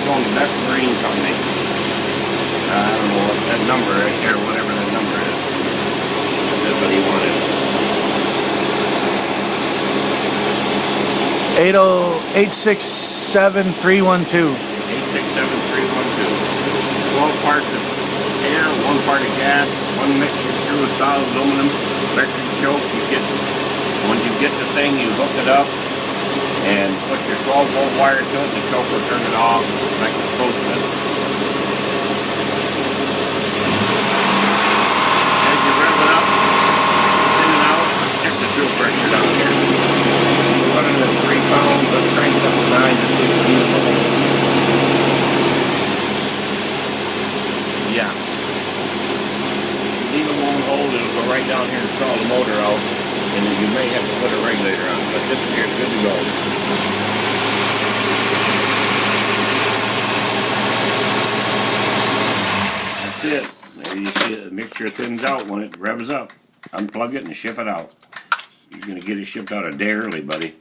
going to Best Marine Company. I don't know what that number right there, whatever that number is. That's what he wanted. 867-312. 867-312. 12 parts of air, 1 part of gas, 1 mixture screw of solid aluminum, electric choke. Once you get the thing, you hook it up and put your 12-volt wire to it. The choke will turn it off like it's supposed to. As you rev it up, in and out, check the fuel pressure down here. Running at 3 pounds, but cranked up to 9 to 16. Yeah. Leave it won't hold, it'll go right down here and stall the motor out, and you may have to put a regulator on, but this here is good to go. That's it. There you see it, the mixture thins out when it revs up. Unplug it and ship it out. You're going to get it shipped out a day early, buddy.